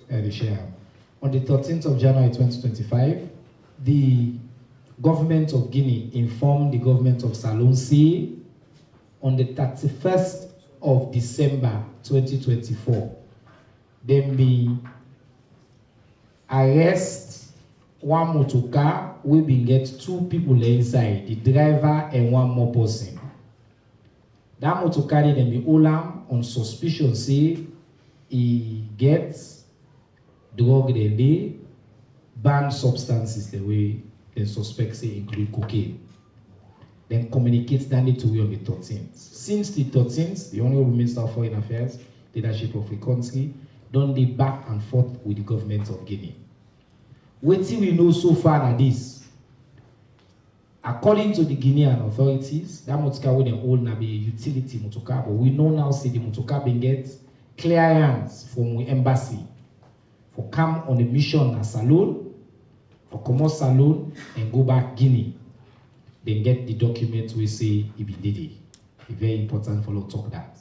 the share. On the 13th of January 2025, the government of Guinea informed the government of Salone say on the 31st of December 2024, they may arrest one motorcar, we bin get 2 people inside, the driver and 1 more person. That motorcar then be Olam on suspicion say he gets drug the day, banned substances the way the suspect say include cocaine. Then communicates that to we on the 13th. Since the 13th, the Honorable Minister of Foreign Affairs, leadership of the country, done the back and forth with the government of Guinea. What we know so far are this. According to the Guinean authorities, that motorcar will then hold be a utility motorcar, but we know now say the motorcar bin get clearance from the embassy for come on a mission at Salone, for come out Salone and go back Guinea. Then get the document we say he be did it. It's very important for us to talk that.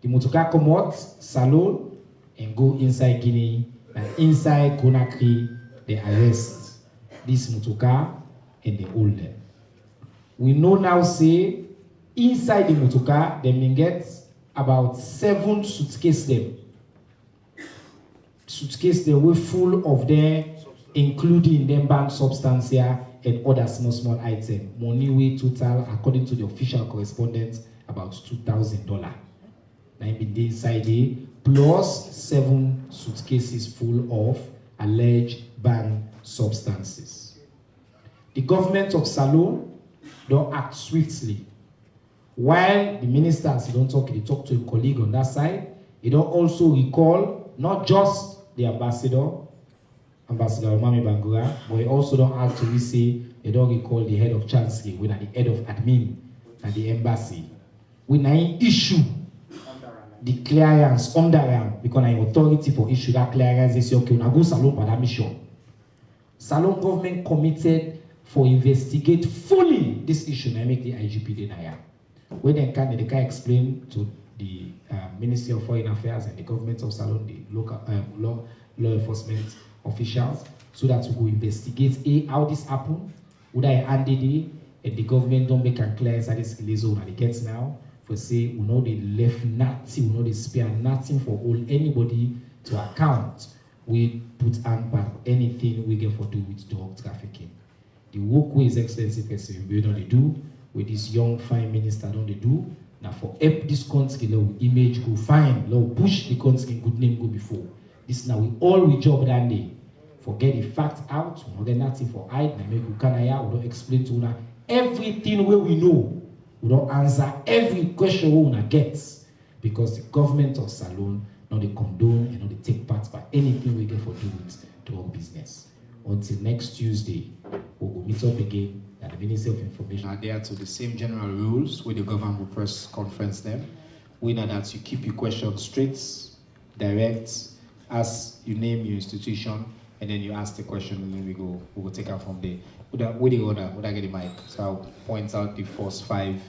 The motorcar come out Salone and go inside Guinea, and inside Conakry they arrest this motorcar and they hold them. We know now say inside the motorcar they may get about 7 suitcases them. Suitcases they were full of them, including them banned substances and other small items. Money way total, according to the official correspondence, about $2,000. Now been inside there, plus 7 suitcases full of alleged banned substances. The government of Salone don't act swiftly. While the ministers don't talk, they talk to a colleague on that side, they don't also recall not just the Ambassador Omami Bangura, but he also don't act to say they don't recall the head of Chancellery, when at the head of admin at the embassy. When I issue the clearance under them, because I authority for issue that clearance, they say, okay, we'll go Salone for that mission. Salone government committed for investigate fully this issue and make the IGP denial. When they can explain to the Ministry of Foreign Affairs and the government of Salone, the local law enforcement officials, so that we will investigate how this happened, would I handed it, and the government don't make a clearance that this zone and it gets now, for say, we know they left nothing, we know they spare nothing for all anybody to account. We put hand back anything we get for do with drug trafficking. The work with His Excellency President we don't do, with this young fine minister don't they do. Now for help this country, low image go fine, low push the country good name go before. This now we all we job that day. Forget the fact out, we don't get nothing for hide, na make we don't explain to una everything where we know. We don't answer every question we una get. Because the government of Salone not they condone and not they take part by anything we get for do with drug business. Until next Tuesday, we will meet up again at the Ministry of Information. Adhere to the same general rules where the government will press conference them. We know that you keep your questions straight, direct, as you name your institution, and then you ask the question, and then we will take out from there. With the order, would I get the mic? So I'll point out the first 5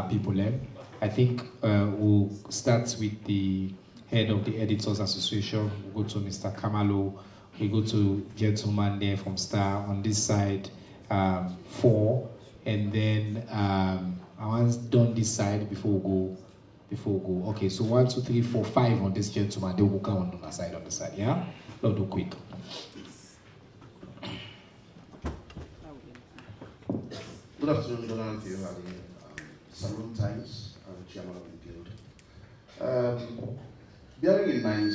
people there. I think we'll start with the head of the Editors Association. We'll go to Mr. Kamalo. We go to gentleman there from Star on this side, 4, and then I want done this side before we go. Okay, so 1, 2, 3, 4, 5 on this gentleman. They will come on the side, yeah? Let's do quick. Good afternoon, Donald. You are the Salone Times, chairman of the guild. Bearing in mind,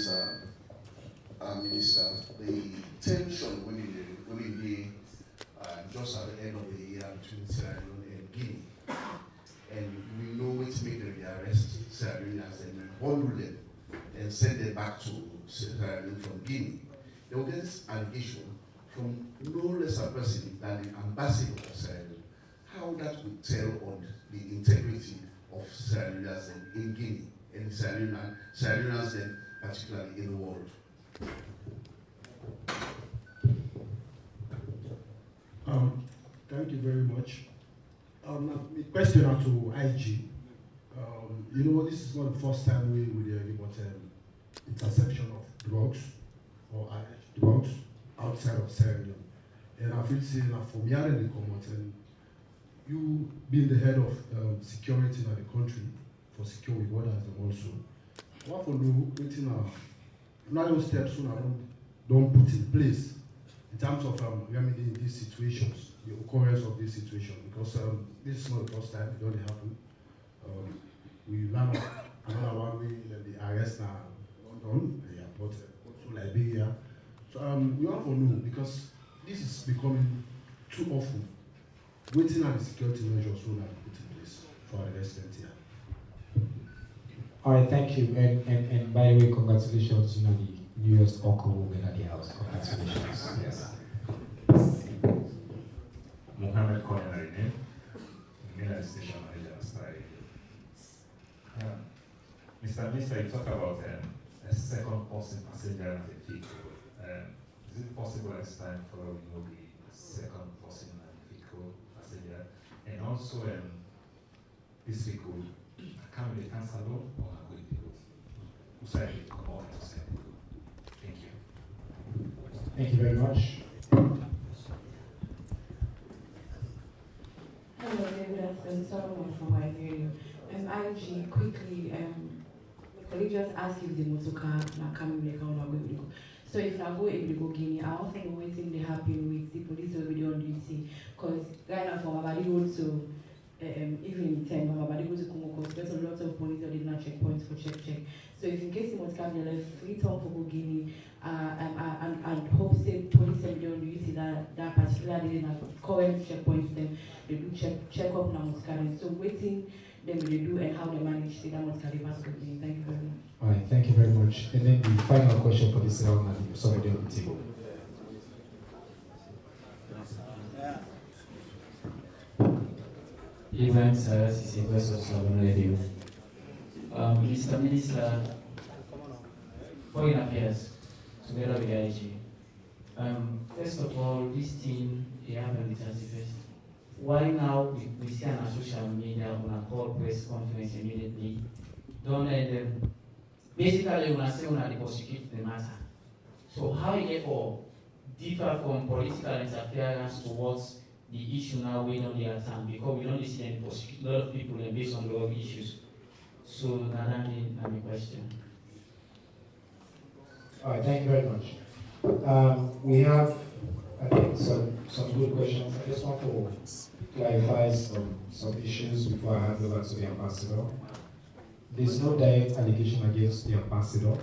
Minister, the tension when we just at the end of the year between Sierra Leone and Guinea, and we know it's made them be arrested, Sierra Leoneans, and bundle them and send them back to Sierra Leone from Guinea. There was this allegation from no less a person than the ambassador of Sierra Leone. How that would tell on the integrity of Sierra Leoneans in Guinea and Sierra Leoneans then particularly in the world. Thank you very much. The question to IG. This is not the first time we report interception of drugs or dwelt outside of Sierra Leone. And I feel saying that from here they come out, and you being the head of security in the country for security borders and also, what for know waiting another steps soon don't put in place in terms of remedying these situations, the occurrence of this situation, because this is not the first time it only happened. We learned another one way that the arrest now London, the airport, also Liberia. So we want to know, because this is becoming too often. Waiting on the security measures will not put in place for the residents here. All right, thank you. And by the way, congratulations, the newest uncle woman at the house. Congratulations. Yes. Mohammed Koyanarine, Middle Station Manager, Australia. Mr. Minister, you talk about a second person passenger as a vehicle. Is it possible next time for the second person vehicle passenger? And also, this vehicle, can we cancel alone or are we vehicle? Who said it? Come on, thank you. Thank you very much. Hello, good afternoon. Solomon from Nigeria. IG, quickly, could you just ask if the motorcar na coming like on go? So if I go able to go Guinea, I don't think waiting they happen with the police will be on duty. Because right now from my body go to even in time, from my body go to Congo, there's a lot of police that did not checkpoints for check. So if in case the motorcar they left free time for go Guinea, and hope say police will be on duty that particular day in current checkpoints, then they do check up now motorcar. So waiting. Then they do and how they manage the damage carry pass. Thank you very much. All right, thank you very much. And then the final question for this round, and it's already on the table. Event is a voice of Salon Radio. Mr. Minister, Foreign Affairs, together with the IG. First of all, this thing happened on the 31st. Why now we see on social media on a call press conference immediately? Don't let them. Basically, when I say when they prosecute the matter. So how you get all differ from political interference towards the issue now we don't their time, because we don't see any prosecute a lot of people and based on the other issues. So that's my question. All right, thank you very much. We have, I think, some good questions. I just want to clarify some issues before I hand over to the ambassador. There's no direct allegation against the ambassador.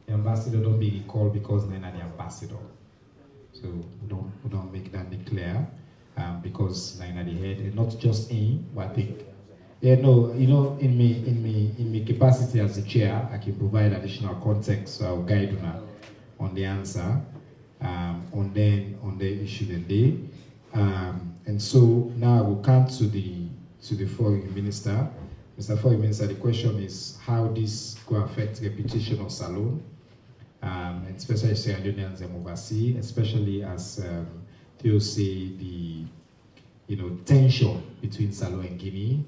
The ambassador don't be recalled because they're not the ambassador. So we don't make that clear because they're not the head, and not just him, but I think. Yeah, no, in my capacity as the chair, I can provide additional context, so I'll guide you on the answer on the issue today. And so now we'll come to the foreign minister. Mr. Foreign Minister, the question is how this could affect the reputation of Salone, and especially Sierra Leoneans and overseas, especially as Theo say the tension between Salone and Guinea,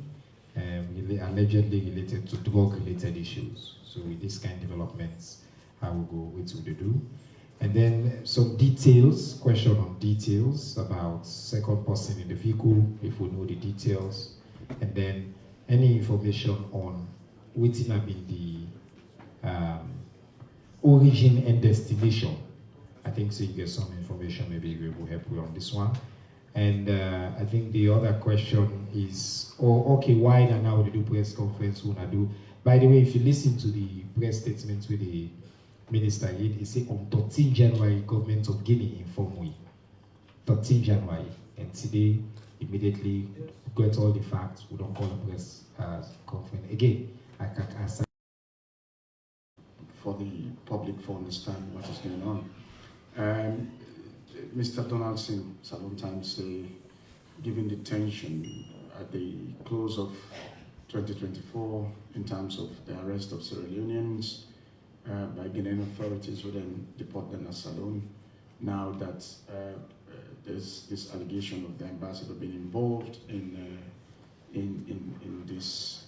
allegedly related to drug-related issues. So with this kind of developments, how we go, what we do. And then some details, question on details about second person in the vehicle, if we know the details. And then any information on what have been the origin and destination. I think so you get some information, maybe we will help you on this one. And I think the other question is, why now we do press conference, we do. By the way, if you listen to the press statements with the Minister, he said on 13 January, government of Guinea informed me. 13 January, and today, immediately, got all the facts, we don't call a press conference. Again, I can ask for the public to understand what is going on. Mr. Donaldson, Salone Times say, given the tension at the close of 2024 in terms of the arrest of Sierra Leoneans by Guinean authorities who then deport them as Salone, now that there's this allegation of the ambassador being involved in this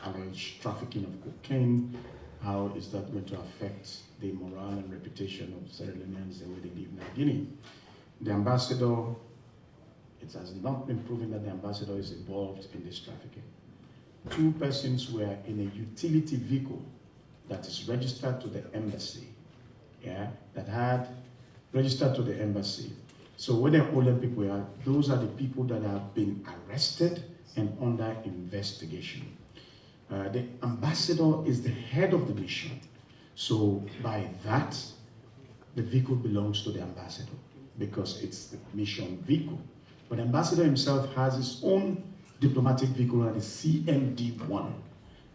alleged trafficking of cocaine, how is that going to affect the morale and reputation of Sierra Leoneans the way they live in Guinea. The ambassador, it has not been proven that the ambassador is involved in this trafficking. 2 persons were in a utility vehicle that is registered to the embassy, that had registered to the embassy. So when the older people are, those are the people that have been arrested and under investigation. The ambassador is the head of the mission. So by that, the vehicle belongs to the ambassador because it's the mission vehicle. But the ambassador himself has his own diplomatic vehicle at the CMD-1.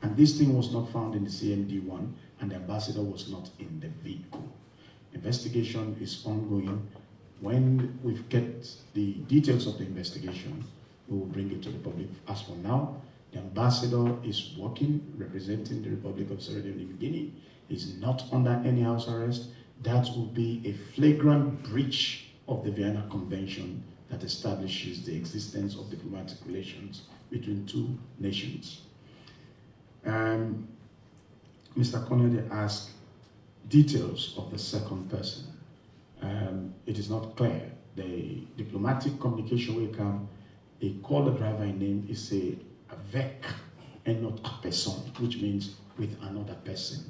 And this thing was not found in the CMD-1, and the ambassador was not in the vehicle. Investigation is ongoing. When we get the details of the investigation, we will bring it to the public. As for now, the ambassador is working, representing the Republic of Sierra Leone in Guinea. He's not under any house arrest. That will be a flagrant breach of the Vienna Convention that establishes the existence of diplomatic relations between 2 nations. Mr. Connolly asked details of the second person. It is not clear. The diplomatic communication will come, they call the driver a name, is a avec and not a person, which means with another person.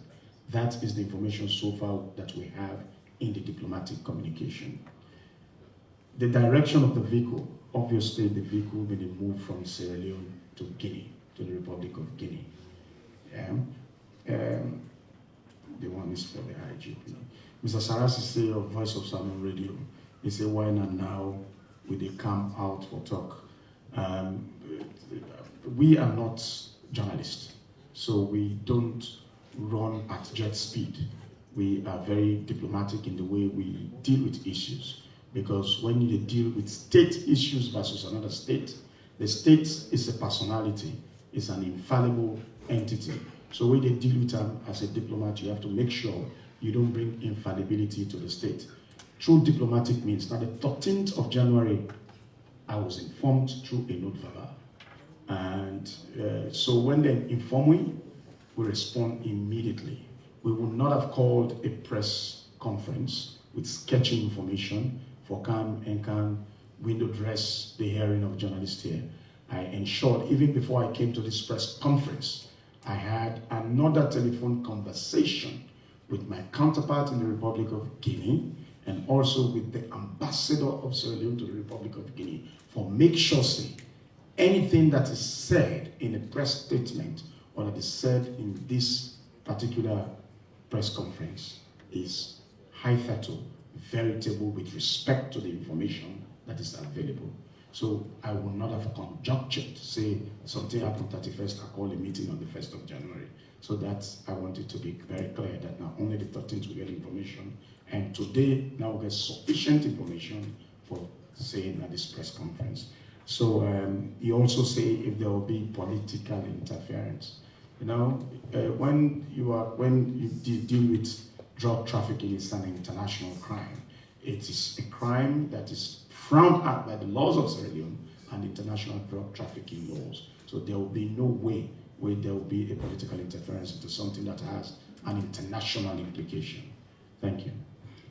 That is the information so far that we have in the diplomatic communication. The direction of the vehicle, obviously the vehicle will be moved from Sierra Leone to Guinea, to the Republic of Guinea. The one is for the IGP. Mr. Sarasi say of Voice of Salmon Radio, he say, why not now will they come out for talk? We are not journalists, so we don't run at jet speed. We are very diplomatic in the way we deal with issues, because when you deal with state issues versus another state, the state is a personality, it's an infallible entity. So when they deal with them as a diplomat, you have to make sure you don't bring infallibility to the state. True diplomatic means, now the 13th of January, I was informed through a note verbal. And so when they inform me, we respond immediately. We would not have called a press conference with sketchy information for come and can window dress the hearing of journalists here. I ensured, even before I came to this press conference, I had another telephone conversation with my counterpart in the Republic of Guinea and also with the ambassador of Sierra Leone to the Republic of Guinea for make sure anything that is said in a press statement or that is said in this particular press conference is hitherto veritable with respect to the information that is available. So I will not have conjectured, say something happened 31st, I call a meeting on the 1st of January. So that's, I want it to be very clear that now only the 13th will get information, and today now we get sufficient information for saying at this press conference. So you also say if there will be political interference. You know, when you deal with drug trafficking, it's an international crime. It is a crime that is frowned at by the laws of Sierra Leone and international drug trafficking laws. So there will be no way where there will be a political interference into something that has an international implication. Thank you.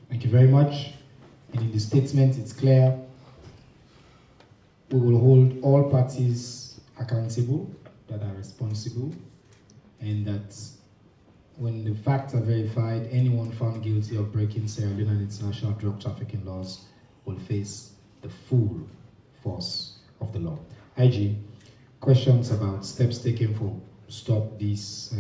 Thank you very much. And in the statement, it's clear we will hold all parties accountable that are responsible, and that when the facts are verified, anyone found guilty of breaking Sierra Leone and international drug trafficking laws will face the full force of the law. IG, questions about steps taken for stop these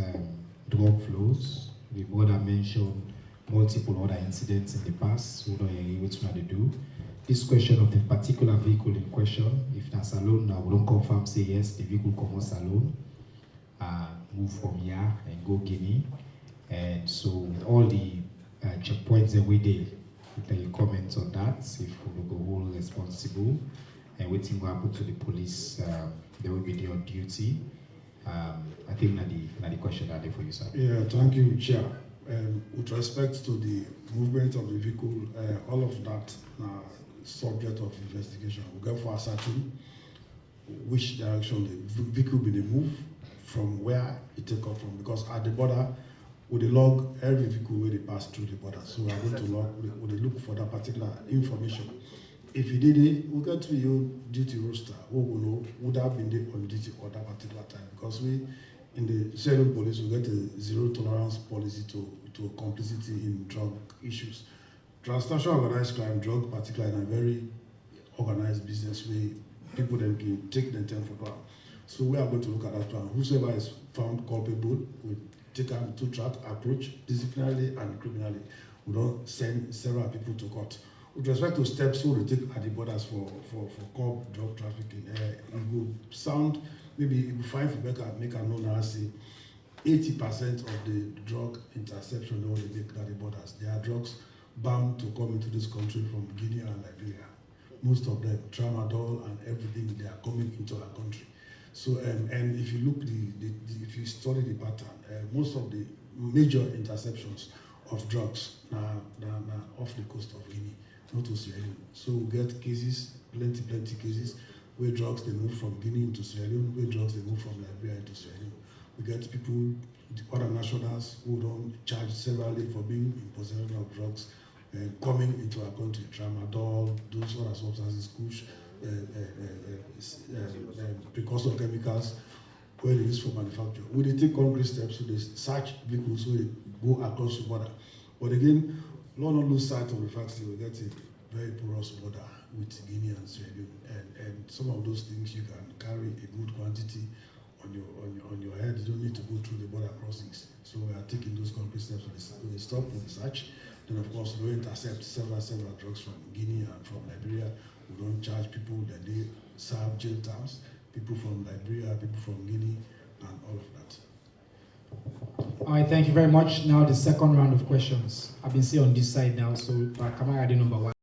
drug flows. The border mentioned multiple other incidents in the past. We don't know what they do. This question of the particular vehicle in question, if that's alone, now we don't confirm, say yes, the vehicle comes alone, move from here and go Guinea. And so with all the checkpoints that we did, can you comment on that, if we go hold responsible, and waiting will happen to the police, they will be on duty. I think that's the question out there for you, sir. Yeah, thank you, Chair. With respect to the movement of the vehicle, all of that subject of investigation. We'll go for ascertain which direction the vehicle will be moved from where it take off from, because at the border, we log every vehicle where they pass through the border. So we are going to log, we look for that particular information. If you did it, we get to your duty roster. We will know would have been there on duty at that particular time, because we in the Sierra Leone police we get a zero tolerance policy to complicity in drug issues. Transnational organized crime, drug particularly in a very organized business way, people then can take the time for that. So we are going to look at that one. Whosoever is found culpable, we take them to track approach disciplinarily and criminally. We don't send several people to court. With respect to steps we will take at the borders for curb drug trafficking, it will sound, maybe it will find for make a known as 80% of the drug interception they make at the borders. There are drugs bound to come into this country from Guinea and Liberia. Most of them, tramadol and everything, they are coming into our country. So, and if you look, if you study the pattern, most of the major interceptions of drugs now off the coast of Guinea, not to Sierra Leone. So we get cases, plenty cases, where drugs they move from Guinea into Sierra Leone, where drugs they move from Liberia into Sierra Leone. We get people, other nationals who don't charge severally for being in possession of drugs coming into our country, tramadol, those other substances, kush, precursor chemicals, where they use for manufacture. We they take concrete steps to search vehicles so they go across the border. But again, not lose sight of the fact that we get a very porous border with Guinea and Sierra Leone, and some of those things you can carry a good quantity on your head. You don't need to go through the border crossings. So we are taking those concrete steps to stop with the search. Then of course we intercept several drugs from Guinea and from Liberia. We don't charge people that they serve jail terms. People from Liberia, people from Guinea, and all of that. All right, thank you very much. Now the second round of questions. I've been sitting on this side now, so Kamara number one.